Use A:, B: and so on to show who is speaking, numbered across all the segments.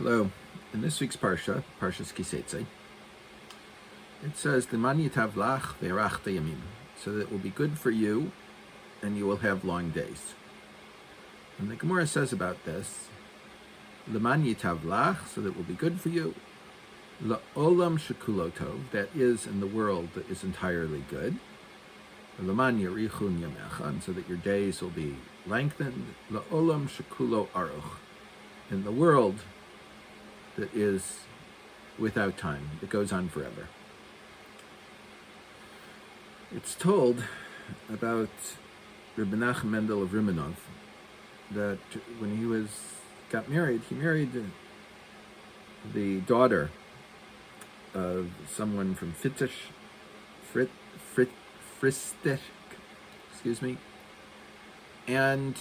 A: Hello. In this week's Parshah, Parshas Tetze, it says, "L'man yitav lach ve'arachta yamim," so that it will be good for you, and you will have long days. And the Gemara says about this, "L'man yitav lach," so that it will be good for you, la'olam shekulo tov, that is in the world that is entirely good, l'man yarichun yamecha, and so that your days will be lengthened, la'olam shekulo aruch, in the world that is without time, that goes on forever. It's told about Rabbi Nachman Mendel of Rimanov that when he got married, he married the daughter of someone from Fristech, and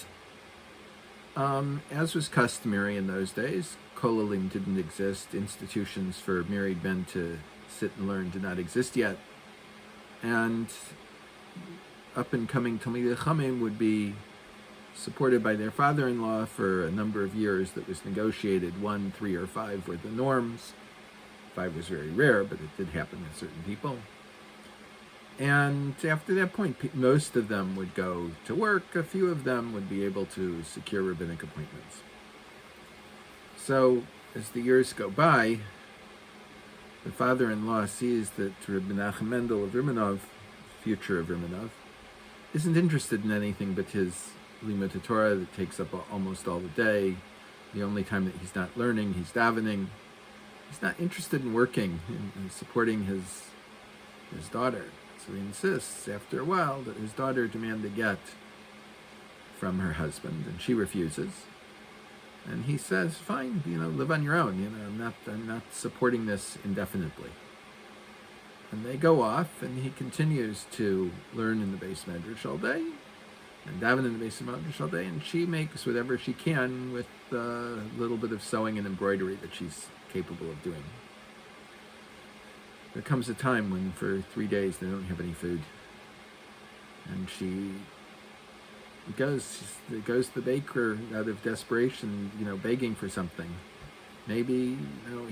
A: as was customary in those days, kollalim didn't exist. Institutions for married men to sit and learn did not exist yet. And up-and-coming Talmidei Chachamim would be supported by their father-in-law for a number of years that was negotiated. 1, 3, or 5 were the norms. 5 was very rare, but it did happen to certain people. And after that point, most of them would go to work. A few of them would be able to secure rabbinic appointments. So, as the years go by, the father-in-law sees that Rabbi Nachman Mendel of Rimanov, future of Rimanov, isn't interested in anything but his limud Torah that takes up almost all the day. The only time that he's not learning, he's davening. He's not interested in working and supporting his daughter. So he insists, after a while, that his daughter demand a get from her husband, and she refuses. And he says, "Fine, live on your own. I'm not supporting this indefinitely." And they go off, and he continues to learn in the Beis Medrash all day, and daven in the Beis Medrash all day, and she makes whatever she can with a little bit of sewing and embroidery that she's capable of doing. There comes a time when for 3 days they don't have any food, and she goes to the baker out of desperation, begging for something. Maybe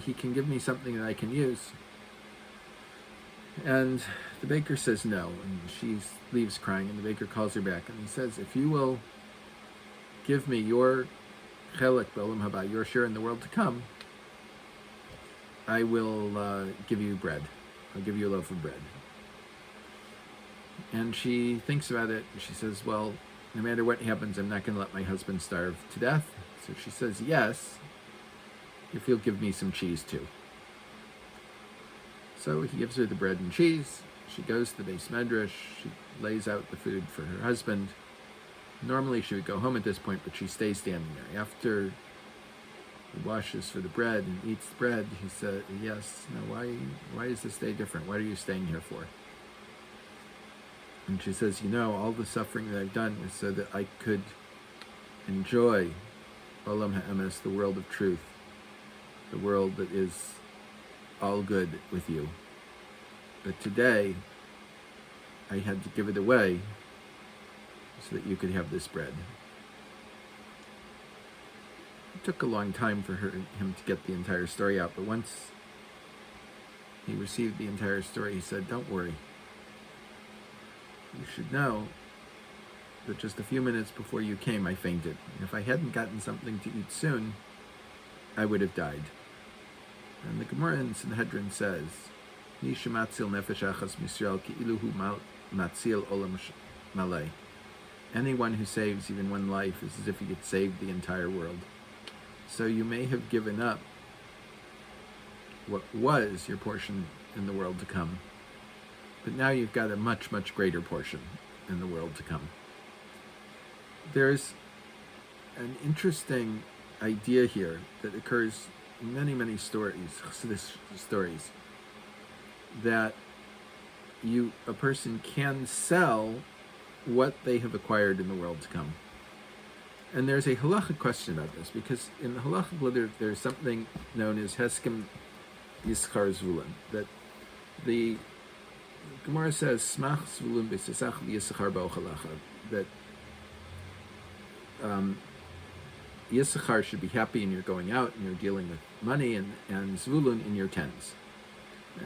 A: he can give me something that I can use. And the baker says no, and she leaves crying, and the baker calls her back, and he says, "If you will give me your chelek b'olam haba, your share in the world to come, I will give you bread. I'll give you a loaf of bread." And she thinks about it, and she says, "Well, no matter what happens, I'm not going to let my husband starve to death." So she says, "Yes, if you'll give me some cheese too." So he gives her the bread and cheese. She goes to the Beis Medrash. She lays out the food for her husband. Normally she would go home at this point, but she stays standing there. After he washes for the bread and eats the bread, he said, "Yes, why is this day different? What are you staying here for?" And she says, "All the suffering that I've done is so that I could enjoy Olam Ha'emes, the world of truth, the world that is all good with you. But today, I had to give it away so that you could have this bread." It took a long time for him to get the entire story out, but once he received the entire story, he said, "Don't worry. You should know that just a few minutes before you came, I fainted. And if I hadn't gotten something to eat soon, I would have died." And the Gemara in Sanhedrin says, "Nisha matzil nefesh achas misrael ki'iluhu matzil olam malay." Anyone who saves even one life is as if he had saved the entire world. So you may have given up what was your portion in the world to come, but now you've got a much, much greater portion in the world to come. There's an interesting idea here that occurs in many, many stories, that a person can sell what they have acquired in the world to come. And there's a halachic question about this, because in the halachic literature there's something known as Heskem Yischar Zvulun, that the Gemara says, "Smach Zvulun b'sisach v'Yisachar b'ochalacha," that Yisachar should be happy and you're going out and you're dealing with money, and Zvulun in your tens.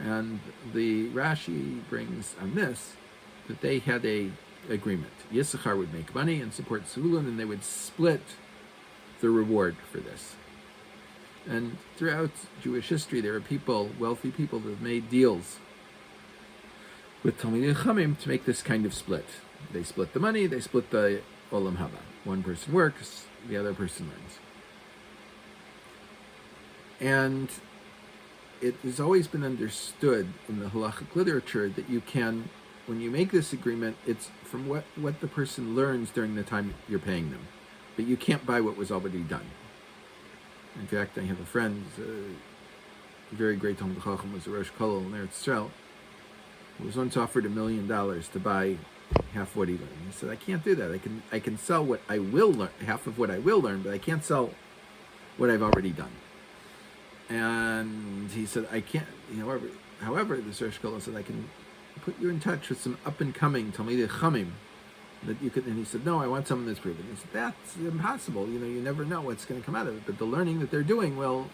A: And the Rashi brings on this that they had a agreement. Yisachar would make money and support Zvulun, and they would split the reward for this. And throughout Jewish history, there are people, wealthy people, that have made deals with Talmidei Chachamim to make this kind of split. They split the money, they split the Olam Haba. One person works, the other person learns. And it has always been understood in the halachic literature that you can, when you make this agreement, it's from what the person learns during the time you're paying them. But you can't buy what was already done. In fact, I have a friend, a very great Talmidei Chacham, was a Rosh Kollel in Eretz Yisrael, who was once offered $1 million to buy half what he learned. He said, I can't do that. I can sell what I will learn, half of what I will learn, but I can't sell what I've already done. And he said, I can't, however, the Rosh Kollel said, I can put you in touch with some up-and-coming Talmidei Chachamim that you could. And he said, no, I want someone that's proven. He said, that's impossible. You never know what's going to come out of it, but the learning that they're doing will.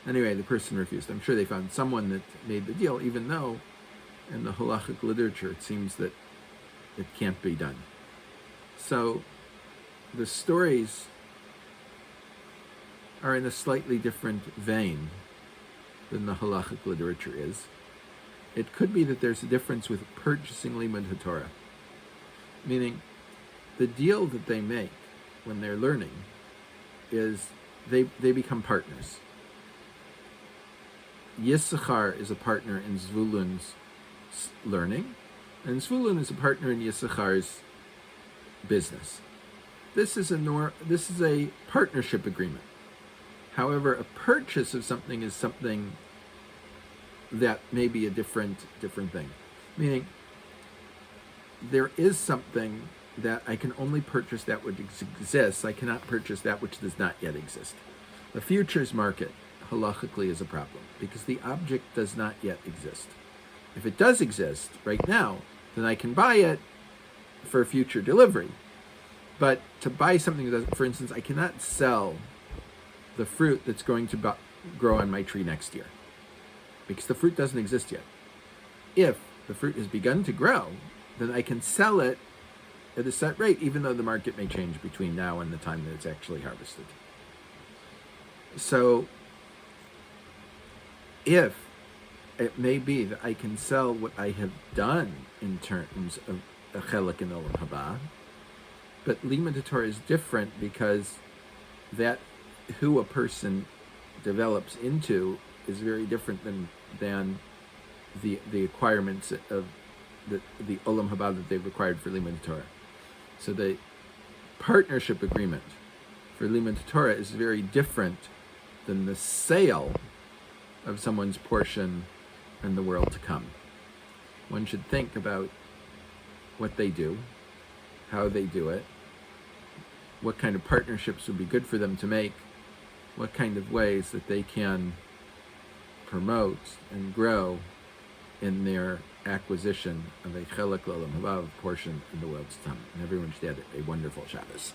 A: Anyway, the person refused. I'm sure they found someone that made the deal, even though in the halachic literature it seems that it can't be done. So the stories are in a slightly different vein than the halachic literature is. It could be that there's a difference with purchasing limud haTorah, meaning the deal that they make when they're learning is they become partners. Yisachar is a partner in Zvulun's learning, and Zvulun is a partner in Yisachar's business. This is a partnership agreement. However, a purchase of something is something that may be a different thing. Meaning, there is something that I can only purchase that which exists. I cannot purchase that which does not yet exist. The futures market, halachically, is a problem because the object does not yet exist. If it does exist right now, then I can buy it for future delivery. But to buy something that doesn't, for instance, I cannot sell the fruit that's going to grow on my tree next year because the fruit doesn't exist yet. If the fruit has begun to grow, then I can sell it at a set rate, even though the market may change between now and the time that it's actually harvested. So, if it may be that I can sell what I have done in terms of a chelik and olam haba, but limud haTorah is different because that who a person develops into is very different than the acquirements of the olam haba that they've acquired for limud haTorah. So the partnership agreement for limud haTorah is very different than the sale of someone's portion in the world to come. One should think about what they do, how they do it, what kind of partnerships would be good for them to make, what kind of ways that they can promote and grow in their acquisition of a chelik l'olam haba portion in the world to come. And everyone should have a wonderful Shabbos.